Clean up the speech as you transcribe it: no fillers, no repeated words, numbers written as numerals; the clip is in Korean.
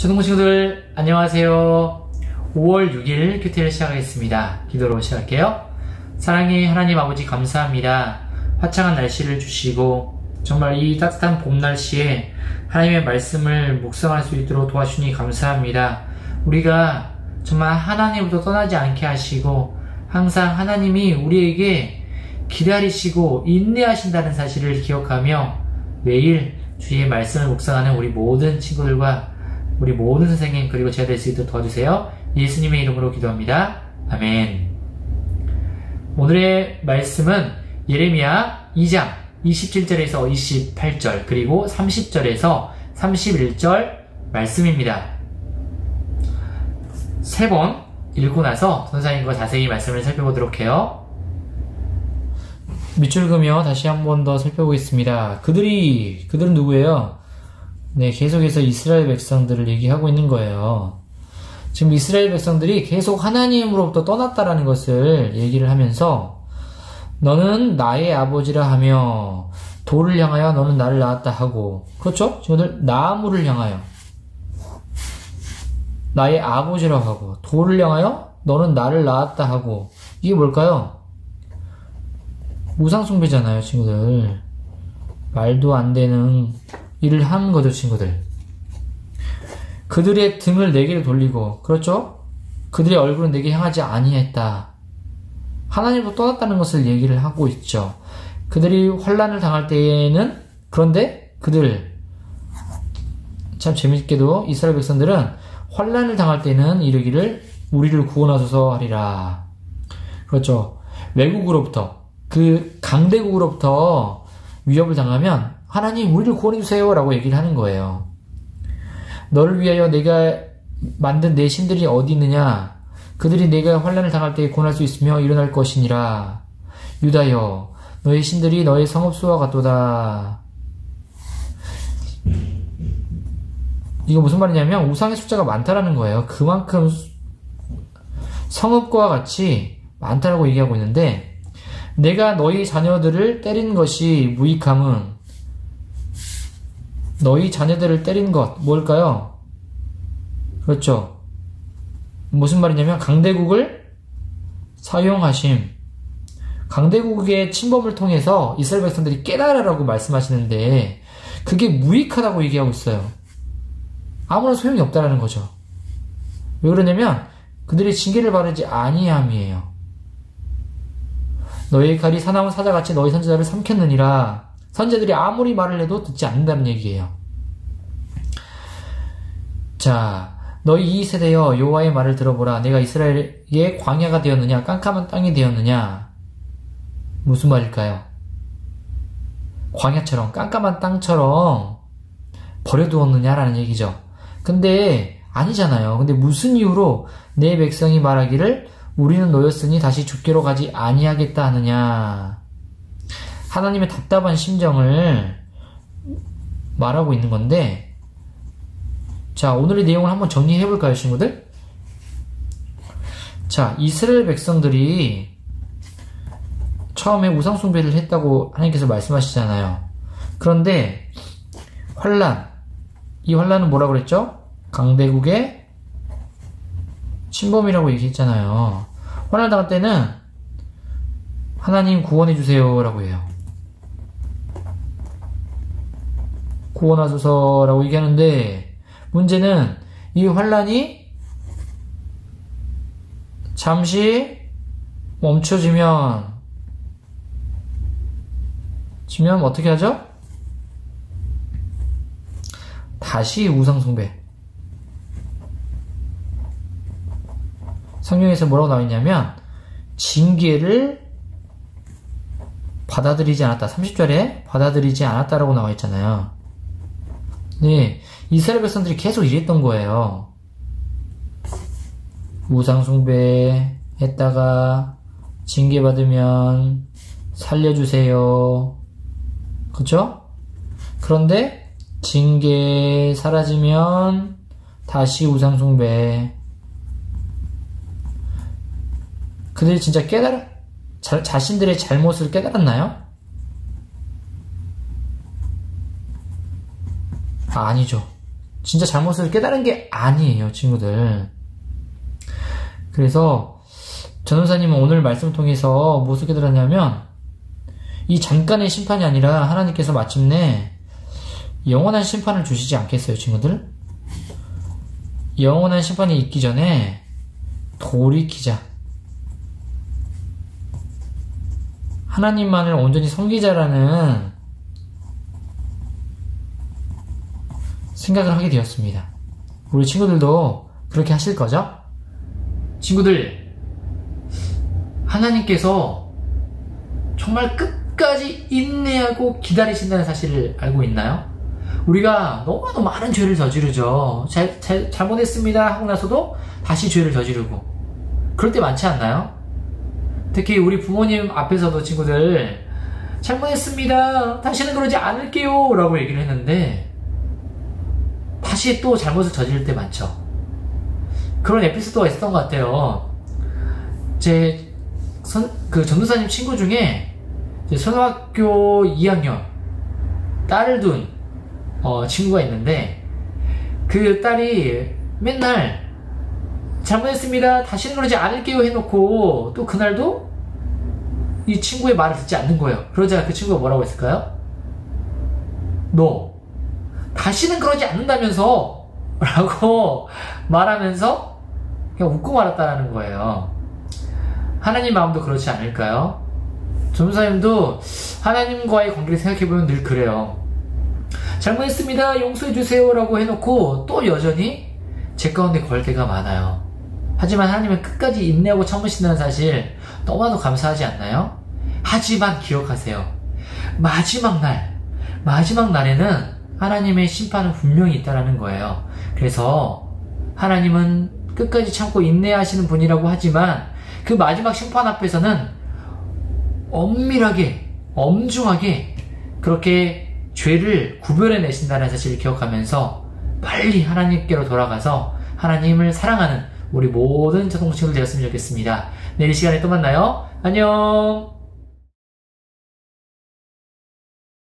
초등부 친구들 안녕하세요. 5월 6일 큐티를 시작하겠습니다. 기도로 시작할게요. 사랑의 하나님 아버지 감사합니다. 화창한 날씨를 주시고 정말 이 따뜻한 봄 날씨에 하나님의 말씀을 묵상할 수 있도록 도와주니 감사합니다. 우리가 정말 하나님으로부터 떠나지 않게 하시고 항상 하나님이 우리에게 기다리시고 인내하신다는 사실을 기억하며 매일 주의 말씀을 묵상하는 우리 모든 친구들과 우리 모든 선생님 그리고 제가 될 수 있도록 도와주세요. 예수님의 이름으로 기도합니다. 아멘. 오늘의 말씀은 예레미야 2장 27절에서 28절 그리고 30절에서 31절 말씀입니다. 세 번 읽고 나서 선생님과 자세히 말씀을 살펴보도록 해요. 밑줄 그으며 다시 한 번 더 살펴보겠습니다. 그들은 누구예요? 네, 계속해서 이스라엘 백성들을 얘기하고 있는 거예요. 지금 이스라엘 백성들이 계속 하나님으로부터 떠났다라는 것을 얘기를 하면서 너는 나의 아버지라 하며 돌을 향하여 너는 나를 낳았다 하고, 그렇죠? 친구들, 나무를 향하여 나의 아버지라 하고 돌을 향하여 너는 나를 낳았다 하고, 이게 뭘까요? 우상숭배잖아요, 친구들. 말도 안 되는 일을 하는 거죠, 친구들. 그들의 등을 내게로 돌리고, 그렇죠? 그들의 얼굴은 내게 향하지 아니했다. 하나님으로 떠났다는 것을 얘기를 하고 있죠. 그들이 환난을 당할 때에는, 그런데 그들, 참 재밌게도 이스라엘 백성들은 환난을 당할 때는 이르기를 우리를 구원하소서 하리라. 그렇죠. 외국으로부터, 그 강대국으로부터 위협을 당하면 하나님 우리를 구원해주세요 라고 얘기를 하는 거예요. 너를 위하여 내가 만든 내 신들이 어디 있느냐? 그들이 내가 환난을 당할 때 구원할 수 있으며 일어날 것이니라. 유다여 너의 신들이 너의 성읍수와 같도다. 이거 무슨 말이냐면 우상의 숫자가 많다라는 거예요. 그만큼 성읍과 같이 많다라고 얘기하고 있는데, 내가 너희 자녀들을 때린 것이 무익함은, 너희 자녀들을 때린 것 뭘까요? 그렇죠. 무슨 말이냐면 강대국을 사용하심. 강대국의 침범을 통해서 이스라엘 백성들이 깨달으라고 말씀하시는데 그게 무익하다고 얘기하고 있어요. 아무런 소용이 없다라는 거죠. 왜 그러냐면 그들이 징계를 바르지 아니함이에요. 너의 칼이 사나운 사자같이 너희 선지자를 삼켰느니라. 선지자들이 아무리 말을 해도 듣지 않는다는 얘기예요. 자, 너희 이 세대여 여호와의 말을 들어보라. 내가 이스라엘의 광야가 되었느냐 깜깜한 땅이 되었느냐. 무슨 말일까요? 광야처럼 깜깜한 땅처럼 버려두었느냐라는 얘기죠. 근데 아니잖아요. 근데 무슨 이유로 내 백성이 말하기를 우리는 노였으니 다시 죽게로 가지 아니하겠다 하느냐. 하나님의 답답한 심정을 말하고 있는 건데, 자, 오늘의 내용을 한번 정리해 볼까요, 친구들? 자, 이스라엘 백성들이 처음에 우상숭배를 했다고 하나님께서 말씀하시잖아요. 그런데 이 환난은 뭐라고 그랬죠? 강대국의 침범이라고 얘기했잖아요. 환난 당할 때는 하나님 구원해 주세요 라고 해요. 구원하소서라고 얘기하는데, 문제는 이 환난이 잠시 멈춰지면 어떻게 하죠? 다시 우상숭배. 성경에서 뭐라고 나와 있냐면 징계를 받아들이지 않았다. 30절에 받아들이지 않았다라고 나와 있잖아요. 네, 이스라엘 백성들이 계속 이랬던 거예요. 우상숭배 했다가 징계받으면 살려주세요. 그쵸? 그런데 징계 사라지면 다시 우상숭배. 그들이 진짜 자신들의 잘못을 깨달았나요? 아니죠. 진짜 잘못을 깨달은 게 아니에요, 친구들. 그래서 전도사님은 오늘 말씀을 통해서 무엇을 깨달았냐면 이 잠깐의 심판이 아니라 하나님께서 마침내 영원한 심판을 주시지 않겠어요, 친구들? 영원한 심판이 있기 전에 돌이키자. 하나님만을 온전히 섬기자라는 생각을 하게 되었습니다. 우리 친구들도 그렇게 하실 거죠? 친구들, 하나님께서 정말 끝까지 인내하고 기다리신다는 사실을 알고 있나요? 우리가 너무나도 많은 죄를 저지르죠. 잘못했습니다 하고 나서도 다시 죄를 저지르고 그럴 때 많지 않나요? 특히 우리 부모님 앞에서도 친구들 잘못했습니다, 다시는 그러지 않을게요 라고 얘기를 했는데 다시 또 잘못을 저지를 때 많죠. 그런 에피소드가 있었던 것 같아요. 그 전도사님 친구 중에 초등학교 2학년 딸을 둔 친구가 있는데 그 딸이 맨날 잘못했습니다, 다시는 그러지 않을게요 해놓고 또 그날도 이 친구의 말을 듣지 않는 거예요. 그러자 그 친구가 뭐라고 했을까요? 너 다시는 그러지 않는다면서 라고 말하면서 그냥 웃고 말았다라는 거예요. 하나님 마음도 그렇지 않을까요? 전도사님도 하나님과의 관계를 생각해보면 늘 그래요. 잘못했습니다, 용서해주세요 라고 해놓고 또 여전히 제 가운데 거할 때가 많아요. 하지만 하나님은 끝까지 인내하고 참으신다는 사실 너무나도 감사하지 않나요? 하지만 기억하세요. 마지막 날에는 하나님의 심판은 분명히 있다는 거예요. 그래서 하나님은 끝까지 참고 인내하시는 분이라고 하지만 그 마지막 심판 앞에서는 엄밀하게, 엄중하게 그렇게 죄를 구별해내신다는 사실을 기억하면서 빨리 하나님께로 돌아가서 하나님을 사랑하는 우리 모든 자동친구들 되었으면 좋겠습니다. 내일 이 시간에 또 만나요. 안녕.